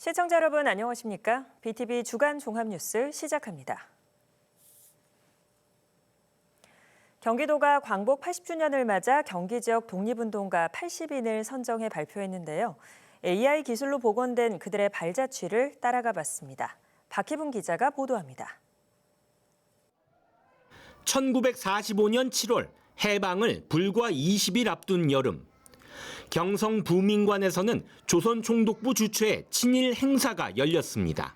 시청자 여러분 안녕하십니까? BTV 주간 종합뉴스 시작합니다. 경기도가 광복 80주년을 맞아 경기 지역 독립운동가 80인을 선정해 발표했는데요. AI 기술로 복원된 그들의 발자취를 따라가 봤습니다. 박희분 기자가 보도합니다. 1945년 7월 해방을 불과 20일 앞둔 여름. 경성 부민관에서는 조선총독부 주최의 친일 행사가 열렸습니다.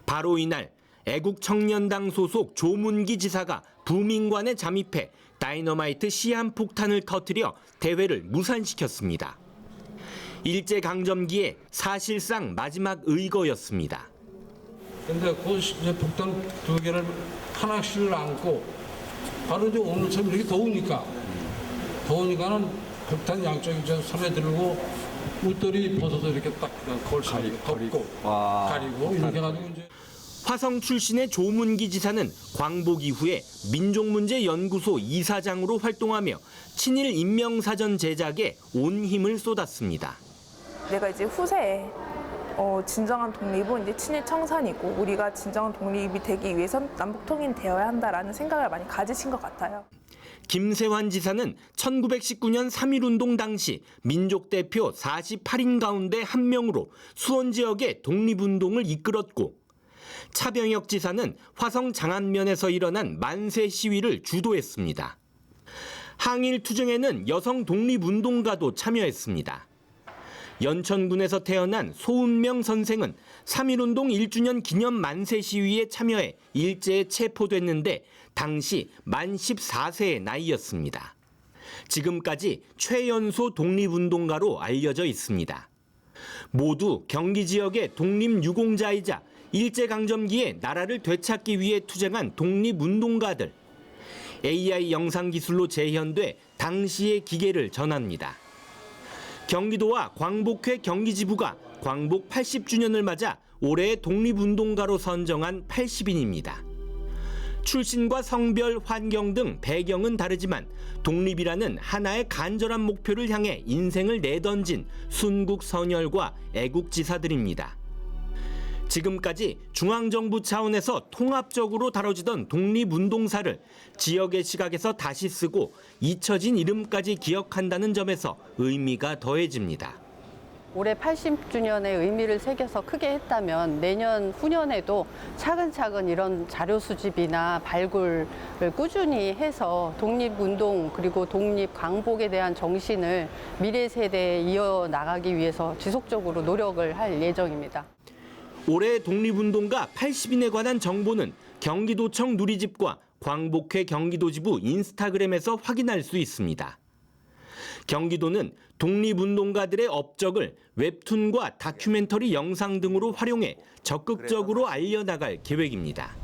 바로 이날 애국청년당 소속 조문기 지사가 부민관에 잠입해 다이너마이트 시한폭탄을 터뜨려 대회를 무산시켰습니다. 일제강점기의 사실상 마지막 의거였습니다. 근데 그 이제 폭탄 두 개를 하나씩을 안고 바로 이제 오늘처럼 이렇게 더우니까는 폭탄 양쪽에 이제 손에 들고 웃돌이 벗어서 이렇게 딱 그걸 덮고 가리고 이렇게 해가지고 이제. 화성 출신의 조문기 지사는 광복 이후에 민족문제연구소 이사장으로 활동하며 친일 인명사전 제작에 온 힘을 쏟았습니다. 내가 이제 후세에 진정한 독립은 이제 친일 청산이고 우리가 진정한 독립이 되기 위해선 남북통일이 되어야 한다라는 생각을 많이 가지신 것 같아요. 김세환 지사는 1919년 3.1운동 당시 민족대표 48인 가운데 한 명으로 수원 지역의 독립운동을 이끌었고 차병혁 지사는 화성 장안면에서 일어난 만세 시위를 주도했습니다. 항일 투쟁에는 여성 독립운동가도 참여했습니다. 연천군에서 태어난 소은명 선생은 3.1운동 1주년 기념 만세 시위에 참여해 일제에 체포됐는데 당시 만 14세의 나이였습니다. 지금까지 최연소 독립운동가로 알려져 있습니다. 모두 경기 지역의 독립유공자이자 일제강점기에 나라를 되찾기 위해 투쟁한 독립운동가들. AI 영상기술로 재현돼 당시의 기계를 전합니다. 경기도와 광복회 경기지부가 광복 80주년을 맞아 올해의 독립운동가로 선정한 80인입니다. 출신과 성별, 환경 등 배경은 다르지만 독립이라는 하나의 간절한 목표를 향해 인생을 내던진 순국선열과 애국지사들입니다. 지금까지 중앙정부 차원에서 통합적으로 다뤄지던 독립운동사를 지역의 시각에서 다시 쓰고 잊혀진 이름까지 기억한다는 점에서 의미가 더해집니다. 올해 80주년의 의미를 새겨서 크게 했다면 내년 후년에도 차근차근 이런 자료 수집이나 발굴을 꾸준히 해서 독립운동 그리고 독립 광복에 대한 정신을 미래 세대에 이어나가기 위해서 지속적으로 노력을 할 예정입니다. 올해 독립운동가 80인에 관한 정보는 경기도청 누리집과 광복회 경기도지부 인스타그램에서 확인할 수 있습니다. 경기도는 독립운동가들의 업적을 웹툰과 다큐멘터리 영상 등으로 활용해 적극적으로 알려나갈 계획입니다.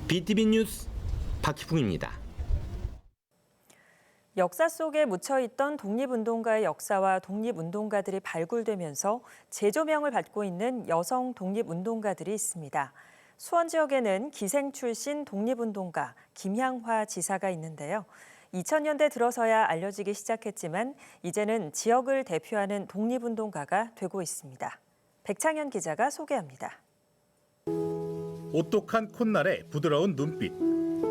BTV 뉴스 박희풍입니다. 역사 속에 묻혀있던 독립운동가의 역사와 독립운동가들이 발굴되면서 재조명을 받고 있는 여성 독립운동가들이 있습니다. 수원 지역에는 기생 출신 독립운동가 김향화 지사가 있는데요. 2000년대 들어서야 알려지기 시작했지만 이제는 지역을 대표하는 독립운동가가 되고 있습니다. 백창현 기자가 소개합니다. 오똑한 콧날에 부드러운 눈빛,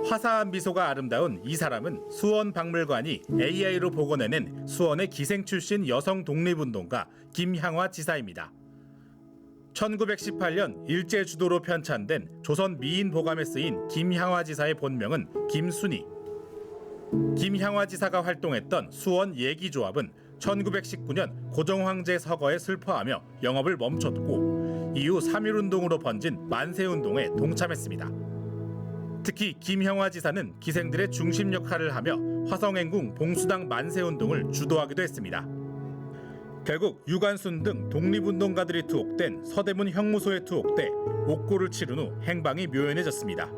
화사한 미소가 아름다운 이 사람은 수원박물관이 AI로 복원해낸 수원의 기생 출신 여성 독립운동가 김향화 지사입니다. 1918년 일제 주도로 편찬된 조선 미인보감에 쓰인 김향화 지사의 본명은 김순희. 김향화 지사가 활동했던 수원 예기조합은 1919년 고종황제 서거에 슬퍼하며 영업을 멈췄고 이후 3.1운동으로 번진 만세운동에 동참했습니다. 특히 김향화 지사는 기생들의 중심 역할을 하며 화성행궁 봉수당 만세운동을 주도하기도 했습니다. 결국 유관순 등 독립운동가들이 투옥된 서대문 형무소에 투옥돼 옥고를 치른 후 행방이 묘연해졌습니다.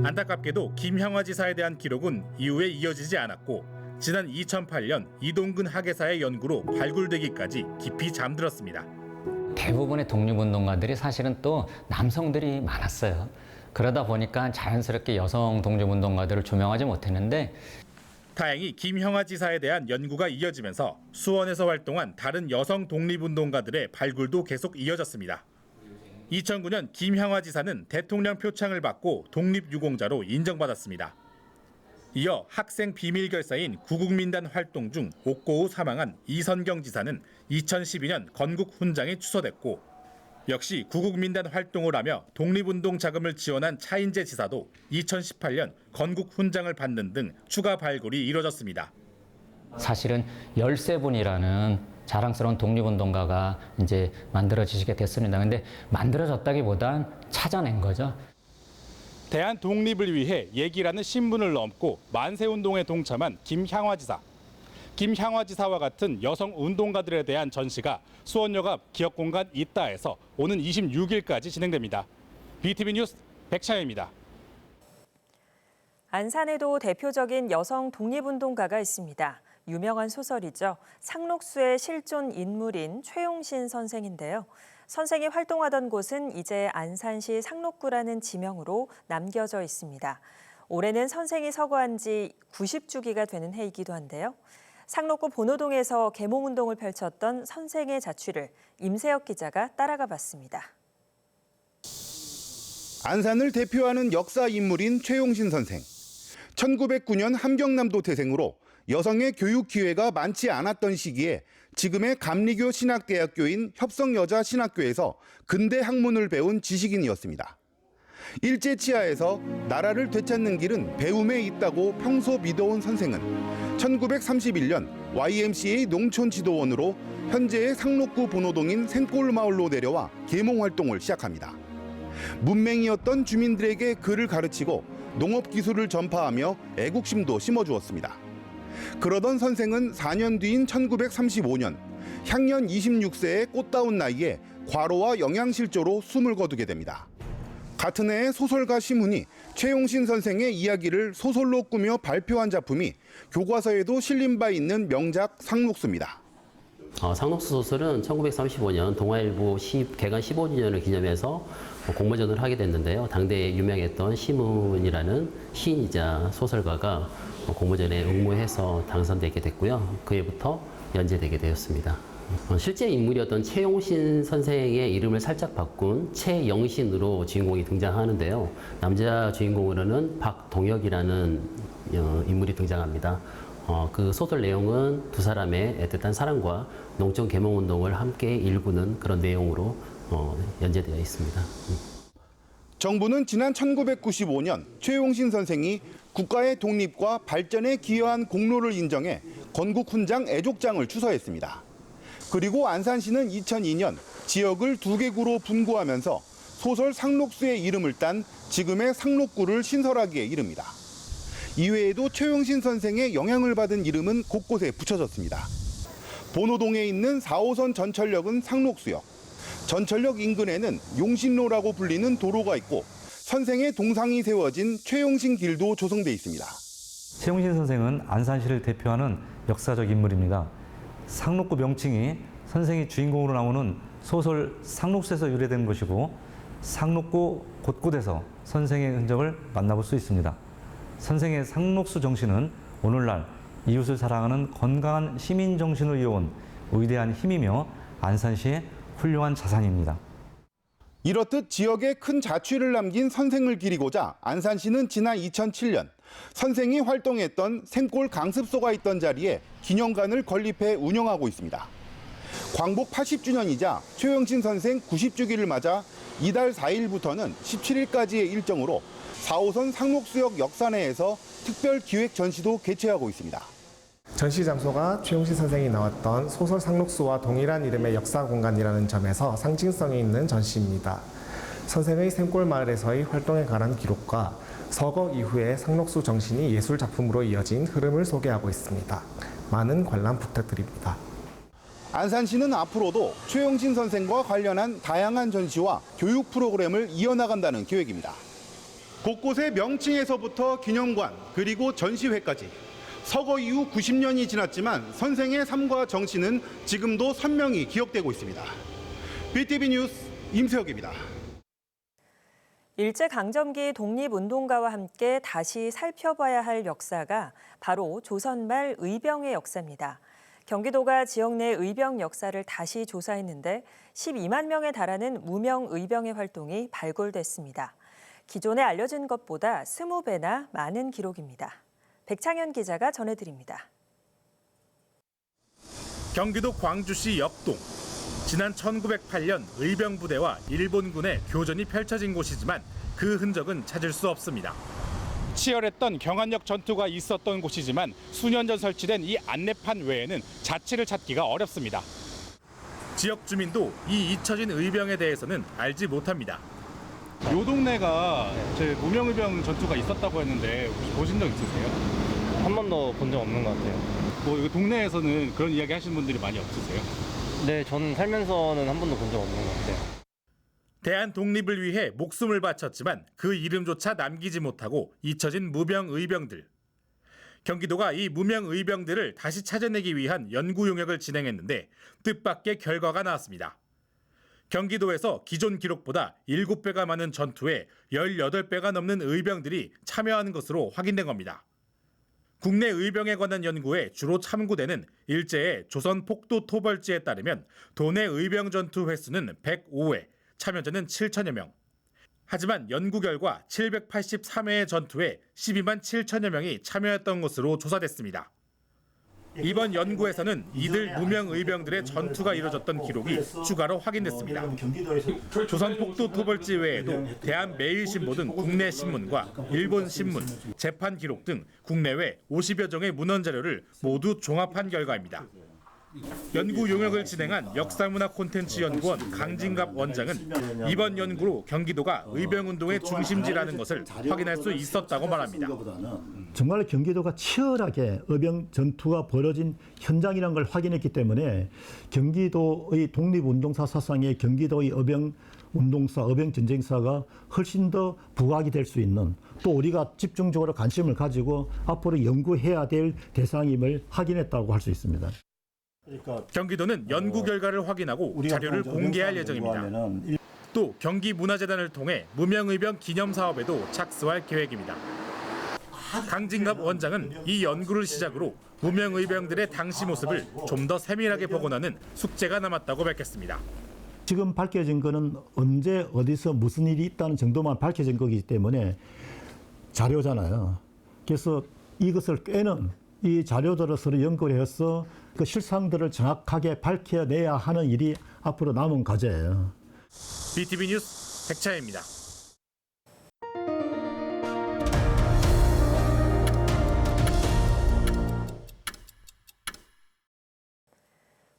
안타깝게도 김향화 지사에 대한 기록은 이후에 이어지지 않았고 지난 2008년 이동근 학예사의 연구로 발굴되기까지 깊이 잠들었습니다. 대부분의 독립운동가들이 사실은 또 남성들이 많았어요. 그러다 보니까 자연스럽게 여성 독립운동가들을 조명하지 못했는데 다행히 김형아 지사에 대한 연구가 이어지면서 수원에서 활동한 다른 여성 독립운동가들의 발굴도 계속 이어졌습니다. 2009년 김형아 지사는 대통령 표창을 받고 독립유공자로 인정받았습니다. 이어 학생 비밀결사인 구국민단 활동 중 옥고 후 사망한 이선경 지사는 2012년 건국훈장에 추서됐고, 역시 구국민단 활동을 하며 독립운동 자금을 지원한 차인재 지사도 2018년 건국훈장을 받는 등 추가 발굴이 이뤄졌습니다. 사실은 13분이라는 자랑스러운 독립운동가가 이제 만들어지게 됐습니다. 근데 만들어졌다기보단 찾아낸 거죠. 대한 독립을 위해 얘기라는 신분을 넘고 만세운동에 동참한 김향화 지사. 김향화 지사와 같은 여성 운동가들에 대한 전시가 수원역 기억공간 이따에서 오는 26일까지 진행됩니다. BTV 뉴스 백찬현입니다. 안산에도 대표적인 여성 독립운동가가 있습니다. 유명한 소설이죠. 상록수의 실존 인물인 최용신 선생인데요. 선생이 활동하던 곳은 이제 안산시 상록구라는 지명으로 남겨져 있습니다. 올해는 선생이 서거한 지 90주기가 되는 해이기도 한데요. 상록구 본호동에서 계몽운동을 펼쳤던 선생의 자취를 임세혁 기자가 따라가 봤습니다. 안산을 대표하는 역사 인물인 최용신 선생. 1909년 함경남도 태생으로 여성의 교육 기회가 많지 않았던 시기에 지금의 감리교 신학대학교인 협성여자신학교에서 근대 학문을 배운 지식인이었습니다. 일제치하에서 나라를 되찾는 길은 배움에 있다고 평소 믿어온 선생은 1931년 YMCA 농촌지도원으로 현재의 상록구 본호동인 생골마을로 내려와 계몽활동을 시작합니다. 문맹이었던 주민들에게 글을 가르치고 농업기술을 전파하며 애국심도 심어주었습니다. 그러던 선생은 4년 뒤인 1935년 향년 26세의 꽃다운 나이에 과로와 영양실조로 숨을 거두게 됩니다. 같은 해에 소설가 심훈이 최용신 선생의 이야기를 소설로 꾸며 발표한 작품이 교과서에도 실린 바 있는 명작 상록수입니다. 상록수 소설은 1935년 동아일보 개간 15주년을 기념해서 공모전을 하게 됐는데요. 당대에 유명했던 심훈이라는 시인이자 소설가가 공모전에 응모해서 당선되게 됐고요. 그 해부터 연재되게 되었습니다. 실제 인물이었던 최용신 선생의 이름을 살짝 바꾼 최영신으로 주인공이 등장하는데요. 남자 주인공으로는 박동혁이라는 인물이 등장합니다. 그 소설 내용은 두 사람의 애틋한 사랑과 농촌 계몽운동을 함께 일구는 그런 내용으로 연재되어 있습니다. 정부는 지난 1995년 최용신 선생이 국가의 독립과 발전에 기여한 공로를 인정해 건국훈장 애족장을 추서했습니다. 그리고 안산시는 2002년 지역을 2개구로 분구하면서 소설 상록수의 이름을 딴 지금의 상록구를 신설하기에 이릅니다. 이외에도 최용신 선생의 영향을 받은 이름은 곳곳에 붙여졌습니다. 본호동에 있는 4호선 전철역은 상록수역, 전철역 인근에는 용신로라고 불리는 도로가 있고 선생의 동상이 세워진 최용신 길도 조성돼 있습니다. 최용신 선생은 안산시를 대표하는 역사적 인물입니다. 상록구 명칭이 선생이 주인공으로 나오는 소설 상록수에서 유래된 것이고 상록구 곳곳에서 선생의 흔적을 만나볼 수 있습니다. 선생의 상록수 정신은 오늘날 이웃을 사랑하는 건강한 시민 정신을 이어온 위대한 힘이며 안산시의 훌륭한 자산입니다. 이렇듯 지역에 큰 자취를 남긴 선생을 기리고자 안산시는 지난 2007년 선생이 활동했던 생골 강습소가 있던 자리에 기념관을 건립해 운영하고 있습니다. 광복 80주년이자 최용신 선생 90주기를 맞아 이달 4일부터는 17일까지의 일정으로 4호선 상록수역 역사내에서 특별 기획 전시도 개최하고 있습니다. 전시 장소가 최용신 선생이 나왔던 소설 상록수와 동일한 이름의 역사 공간이라는 점에서 상징성이 있는 전시입니다. 선생의 생골마을에서의 활동에 관한 기록과 서거 이후의 상록수 정신이 예술 작품으로 이어진 흐름을 소개하고 있습니다. 많은 관람 부탁드립니다. 안산시는 앞으로도 최용신 선생과 관련한 다양한 전시와 교육 프로그램을 이어나간다는 계획입니다. 곳곳의 명칭에서부터 기념관 그리고 전시회까지 서거 이후 90년이 지났지만 선생의 삶과 정신은 지금도 선명히 기억되고 있습니다. BTV 뉴스 임세혁입니다. 일제강점기 독립운동가와 함께 다시 살펴봐야 할 역사가 바로 조선 말 의병의 역사입니다. 경기도가 지역 내 의병 역사를 다시 조사했는데 12만 명에 달하는 무명 의병의 활동이 발굴됐습니다. 기존에 알려진 것보다 20배나 많은 기록입니다. 백창현 기자가 전해드립니다. 경기도 광주시 역동. 지난 1908년 의병부대와 일본군의 교전이 펼쳐진 곳이지만 그 흔적은 찾을 수 없습니다. 치열했던 경안역 전투가 있었던 곳이지만 수년 전 설치된 이 안내판 외에는 자취를 찾기가 어렵습니다. 지역 주민도 이 잊혀진 의병에 대해서는 알지 못합니다. 요 동네가 무명의병 전투가 있었다고 했는데 혹시 보신 적 있으세요? 한 번도 본 적 없는 것 같아요. 이 동네에서는 그런 이야기 하시는 분들이 많이 없으세요? 네, 저는 살면서는 한 번도 본 적 없는 것 같아요. 대한 독립을 위해 목숨을 바쳤지만 그 이름조차 남기지 못하고 잊혀진 무명 의병들. 경기도가 이 무명 의병들을 다시 찾아내기 위한 연구 용역을 진행했는데 뜻밖의 결과가 나왔습니다. 경기도에서 기존 기록보다 7배가 많은 전투에 18배가 넘는 의병들이 참여하는 것으로 확인된 겁니다. 국내 의병에 관한 연구에 주로 참고되는 일제의 조선 폭도 토벌지에 따르면 도내 의병 전투 횟수는 105회, 참여자는 7천여 명. 하지만 연구 결과 783회의 전투에 12만 7천여 명이 참여했던 것으로 조사됐습니다. 이번 연구에서는 이들 무명 의병들의 전투가 이뤄졌던 기록이 추가로 확인됐습니다. 조선 폭도 토벌지 외에도 대한매일신보 등 국내 신문과 일본 신문, 재판 기록 등 국내외 50여 종의 문헌 자료를 모두 종합한 결과입니다. 연구 용역을 진행한 역사문화 콘텐츠 연구원 강진갑 원장은 이번 연구로 경기도가 의병운동의 중심지라는 것을 확인할 수 있었다고 말합니다. 정말 경기도가 치열하게 의병 전투가 벌어진 현장이라는 걸 확인했기 때문에 경기도의 독립운동사 사상에 경기도의 의병운동사, 의병전쟁사가 훨씬 더 부각이 될 수 있는, 또 우리가 집중적으로 관심을 가지고 앞으로 연구해야 될 대상임을 확인했다고 할 수 있습니다. 경기도는 연구 결과를 확인하고 자료를 공개할 예정입니다. 또 경기문화재단을 통해 무명의병 기념사업에도 착수할 계획입니다. 강진갑 원장은 이 연구를 시작으로 무명의병들의 당시 모습을 좀 더 세밀하게 복원하는 숙제가 남았다고 밝혔습니다. 지금 밝혀진 거는 언제 어디서 무슨 일이 있다는 정도만 밝혀진 거기 때문에 자료잖아요. 그래서 이것을 꿰는 이 자료들을 서로 연결해서 그 실상들을 정확하게 밝혀내야 하는 일이 앞으로 남은 과제예요. BTV 뉴스 백차혜입니다.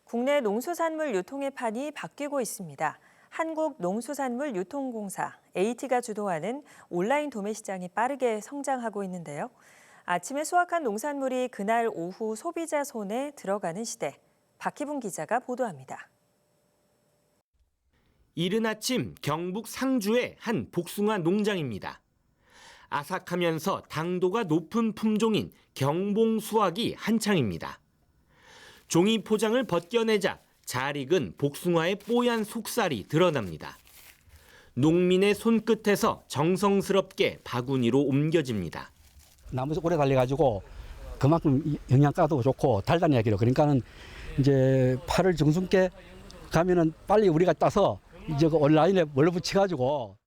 국내 농수산물 유통의 판이 바뀌고 있습니다. 한국농수산물유통공사 AT가 주도하는 온라인 도매 시장이 빠르게 성장하고 있는데요. 아침에 수확한 농산물이 그날 오후 소비자 손에 들어가는 시대. 박희분 기자가 보도합니다. 이른 아침 경북 상주의 한 복숭아 농장입니다. 아삭하면서 당도가 높은 품종인 경봉 수확이 한창입니다. 종이 포장을 벗겨내자 잘 익은 복숭아의 뽀얀 속살이 드러납니다. 농민의 손끝에서 정성스럽게 바구니로 옮겨집니다. 나무에서 오래 달려가지고 그만큼 영양가도 좋고 달달하기로, 그러니까는 이제 8월 중순께 가면은 빨리 우리가 따서 이제 그 온라인에 몰라붙여가지고.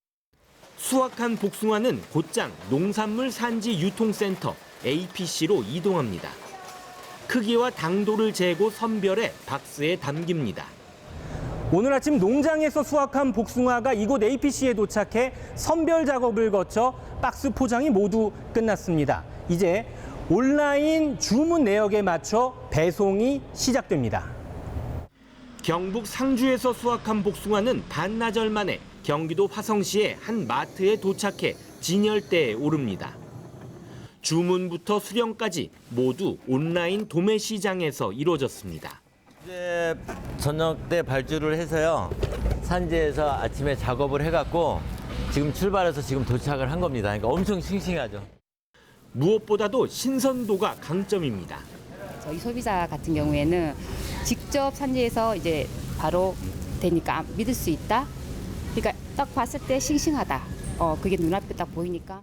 수확한 복숭아는 곧장 농산물 산지 유통센터 APC로 이동합니다. 크기와 당도를 재고 선별해 박스에 담깁니다. 오늘 아침 농장에서 수확한 복숭아가 이곳 APC에 도착해 선별 작업을 거쳐 박스 포장이 모두 끝났습니다. 이제 온라인 주문 내역에 맞춰 배송이 시작됩니다. 경북 상주에서 수확한 복숭아는 반나절 만에 경기도 화성시의 한 마트에 도착해 진열대에 오릅니다. 주문부터 수령까지 모두 온라인 도매 시장에서 이루어졌습니다. 어제 저녁 때 발주를 해서요. 산지에서 아침에 작업을 해갖고 지금 출발해서 지금 도착을 한 겁니다. 그러니까 엄청 싱싱하죠. 무엇보다도 신선도가 강점입니다. 저희 소비자 같은 경우에는 직접 산지에서 이제 바로 되니까 믿을 수 있다. 그러니까 딱 봤을 때 싱싱하다. 그게 눈앞에 딱 보이니까.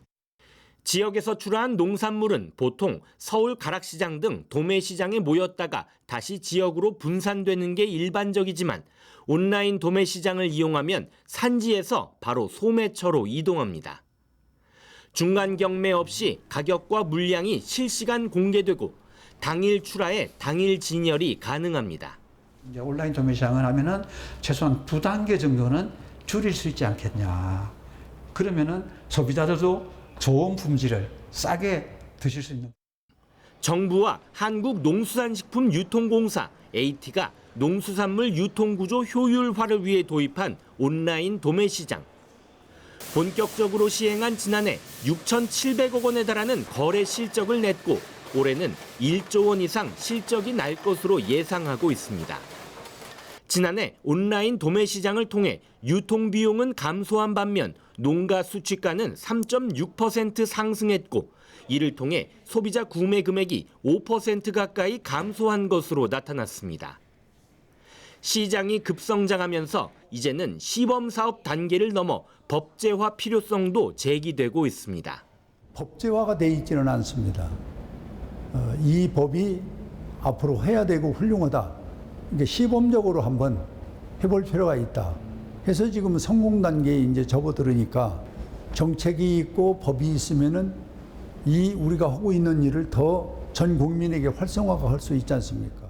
지역에서 출하한 농산물은 보통 서울 가락시장 등 도매시장에 모였다가 다시 지역으로 분산되는 게 일반적이지만 온라인 도매시장을 이용하면 산지에서 바로 소매처로 이동합니다. 중간 경매 없이 가격과 물량이 실시간 공개되고 당일 출하에 당일 진열이 가능합니다. 이제 온라인 도매시장을 하면은 최소한 2단계 정도는 줄일 수 있지 않겠냐. 그러면은 소비자들도 좋은 품질을 싸게 드실 수 있는. 정부와 한국농수산식품유통공사 AT가 농수산물 유통구조 효율화를 위해 도입한 온라인 도매시장. 본격적으로 시행한 지난해 6,700억 원에 달하는 거래 실적을 냈고 올해는 1조 원 이상 실적이 날 것으로 예상하고 있습니다. 지난해 온라인 도매시장을 통해 유통비용은 감소한 반면 농가 수취가는 3.6% 상승했고 이를 통해 소비자 구매 금액이 5% 가까이 감소한 것으로 나타났습니다. 시장이 급성장하면서 이제는 시범사업 단계를 넘어 법제화 필요성도 제기되고 있습니다. 법제화가 돼 있지는 않습니다. 이 법이 앞으로 해야 되고 훌륭하다. 이게 시범적으로 한번 해볼 필요가 있다. 해서 지금 성공 단계에 이제 접어들으니까 정책이 있고 법이 있으면은 이 우리가 하고 있는 일을 더 전 국민에게 활성화가 할 수 있지 않습니까?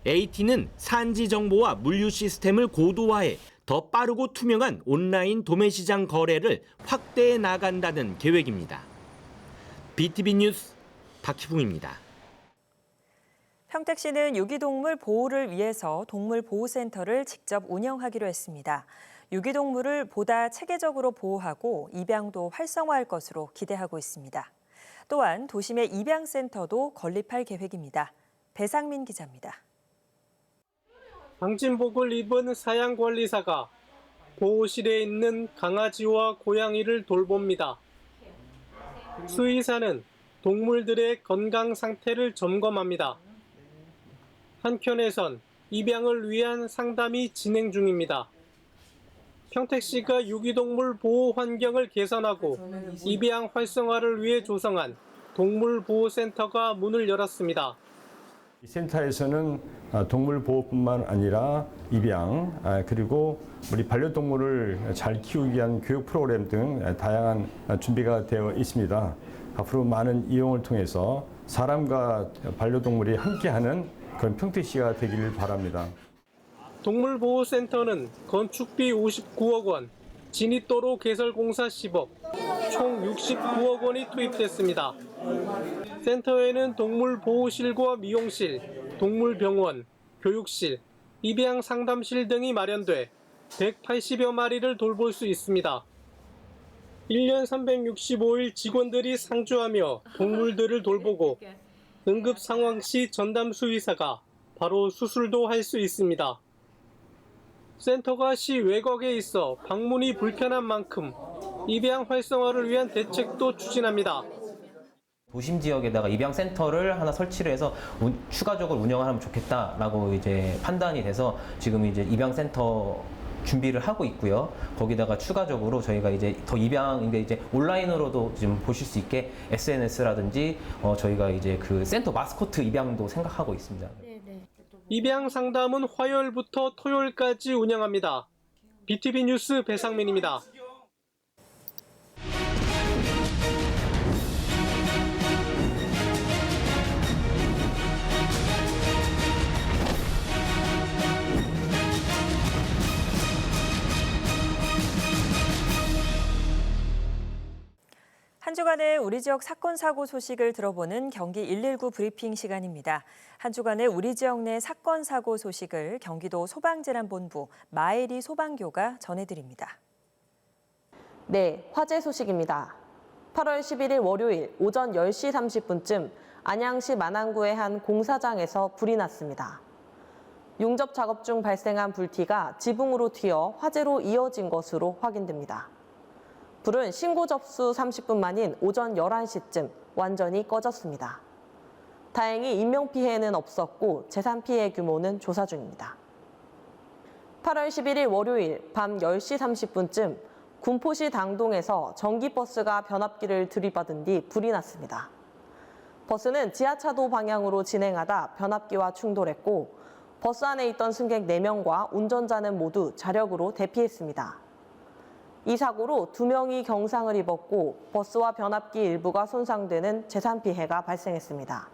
AT는 산지 정보와 물류 시스템을 고도화해 더 빠르고 투명한 온라인 도매시장 거래를 확대해 나간다는 계획입니다. BTV 뉴스 박희붕입니다. 평택시는 유기동물 보호를 위해서 동물보호센터를 직접 운영하기로 했습니다. 유기동물을 보다 체계적으로 보호하고 입양도 활성화할 것으로 기대하고 있습니다. 또한 도심의 입양센터도 건립할 계획입니다. 배상민 기자입니다. 방진복을 입은 사양관리사가 보호실에 있는 강아지와 고양이를 돌봅니다. 수의사는 동물들의 건강 상태를 점검합니다. 한켠에선 입양을 위한 상담이 진행 중입니다. 평택시가 유기동물 보호 환경을 개선하고 입양 활성화를 위해 조성한 동물보호센터가 문을 열었습니다. 이 센터에서는 동물 보호뿐만 아니라 입양 그리고 우리 반려동물을 잘 키우기 위한 교육 프로그램 등 다양한 준비가 되어 있습니다. 앞으로 많은 이용을 통해서 사람과 반려동물이 함께하는 그런 평택시가 되기를 바랍니다. 동물보호센터는 건축비 59억 원, 진입도로 개설공사 10억, 총 69억 원이 투입됐습니다. 센터에는 동물보호실과 미용실, 동물병원, 교육실, 입양 상담실 등이 마련돼 180여 마리를 돌볼 수 있습니다. 1년 365일 직원들이 상주하며 동물들을 돌보고 응급 상황 시 전담 수의사가 바로 수술도 할 수 있습니다. 센터가 시 외곽에 있어 방문이 불편한 만큼 입양 활성화를 위한 대책도 추진합니다. 도심 지역에다가 입양 센터를 하나 설치를 해서 추가적으로 운영하면 좋겠다라고 이제 판단이 돼서 지금 이제 입양 센터 준비를 하고 있고요. 거기다가 추가적으로 저희가 이제 더 입양인데 이제 온라인으로도 지금 보실 수 있게 SNS라든지 저희가 이제 그 센터 마스코트 입양도 생각하고 있습니다. 입양 상담은 화요일부터 토요일까지 운영합니다. BTV 뉴스 배상민입니다. 한 주간의 우리 지역 사건 사고 소식을 들어보는 경기 119 브리핑 시간입니다. 한 주간의 우리 지역 내 사건 사고 소식을 경기도 소방재난본부 마에리 소방교가 전해드립니다. 네, 화재 소식입니다. 8월 11일 월요일 오전 10시 30분쯤 안양시 만안구의 한 공사장에서 불이 났습니다. 용접 작업 중 발생한 불티가 지붕으로 튀어 화재로 이어진 것으로 확인됩니다. 불은 신고 접수 30분 만인 오전 11시쯤 완전히 꺼졌습니다. 다행히 인명피해는 없었고 재산 피해 규모는 조사 중입니다. 8월 11일 월요일 밤 10시 30분쯤 군포시 당동에서 전기버스가 변압기를 들이받은 뒤 불이 났습니다. 버스는 지하차도 방향으로 진행하다 변압기와 충돌했고 버스 안에 있던 승객 4명과 운전자는 모두 자력으로 대피했습니다. 이 사고로 2명이 경상을 입었고 버스와 변압기 일부가 손상되는 재산 피해가 발생했습니다.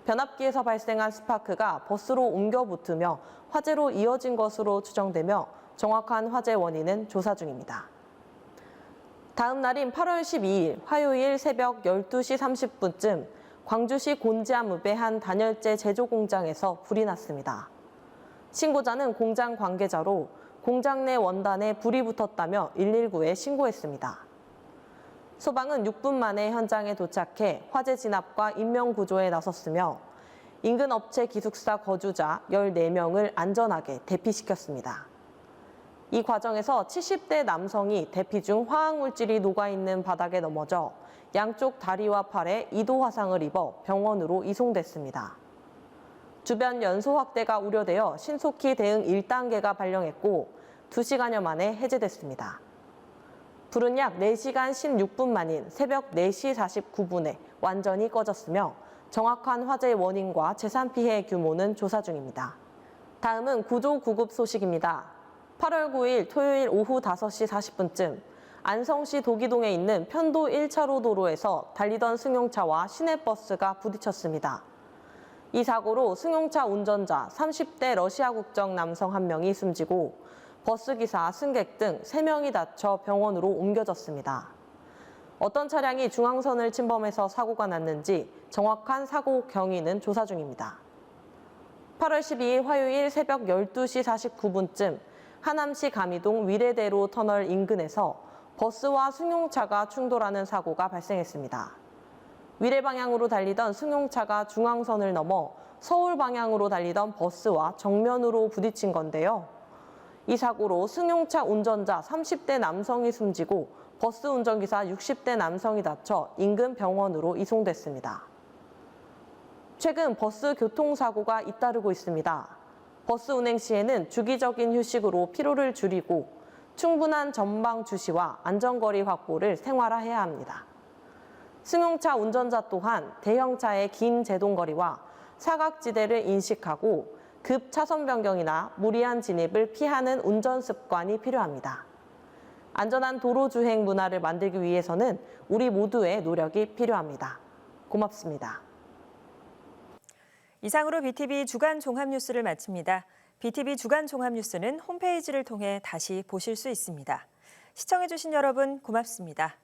변압기에서 발생한 스파크가 버스로 옮겨 붙으며 화재로 이어진 것으로 추정되며 정확한 화재 원인은 조사 중입니다. 다음 날인 8월 12일 화요일 새벽 12시 30분쯤 광주시 곤지암읍의 한 단열재 제조 공장에서 불이 났습니다. 신고자는 공장 관계자로 공장 내 원단에 불이 붙었다며 119에 신고했습니다. 소방은 6분 만에 현장에 도착해 화재 진압과 인명 구조에 나섰으며 인근 업체 기숙사 거주자 14명을 안전하게 대피시켰습니다. 이 과정에서 70대 남성이 대피 중 화학물질이 녹아있는 바닥에 넘어져 양쪽 다리와 팔에 2도 화상을 입어 병원으로 이송됐습니다. 주변 연소 확대가 우려되어 신속히 대응 1단계가 발령했고 2시간여 만에 해제됐습니다. 불은 약 4시간 16분 만인 새벽 4시 49분에 완전히 꺼졌으며 정확한 화재 원인과 재산 피해 규모는 조사 중입니다. 다음은 구조 구급 소식입니다. 8월 9일 토요일 오후 5시 40분쯤 안성시 도기동에 있는 편도 1차로 도로에서 달리던 승용차와 시내버스가 부딪혔습니다. 이 사고로 승용차 운전자 30대 러시아 국적 남성 1명이 숨지고 버스기사, 승객 등 3명이 다쳐 병원으로 옮겨졌습니다. 어떤 차량이 중앙선을 침범해서 사고가 났는지 정확한 사고 경위는 조사 중입니다. 8월 12일 화요일 새벽 12시 49분쯤 하남시 가미동 위례대로 터널 인근에서 버스와 승용차가 충돌하는 사고가 발생했습니다. 위례 방향으로 달리던 승용차가 중앙선을 넘어 서울 방향으로 달리던 버스와 정면으로 부딪힌 건데요. 이 사고로 승용차 운전자 30대 남성이 숨지고 버스 운전기사 60대 남성이 다쳐 인근 병원으로 이송됐습니다. 최근 버스 교통사고가 잇따르고 있습니다. 버스 운행 시에는 주기적인 휴식으로 피로를 줄이고 충분한 전방 주시와 안전거리 확보를 생활화해야 합니다. 승용차 운전자 또한 대형차의 긴 제동거리와 사각지대를 인식하고 급 차선 변경이나 무리한 진입을 피하는 운전 습관이 필요합니다. 안전한 도로 주행 문화를 만들기 위해서는 우리 모두의 노력이 필요합니다. 고맙습니다. 이상으로 BTV 주간 종합뉴스를 마칩니다. BTV 주간 종합뉴스는 홈페이지를 통해 다시 보실 수 있습니다. 시청해주신 여러분 고맙습니다.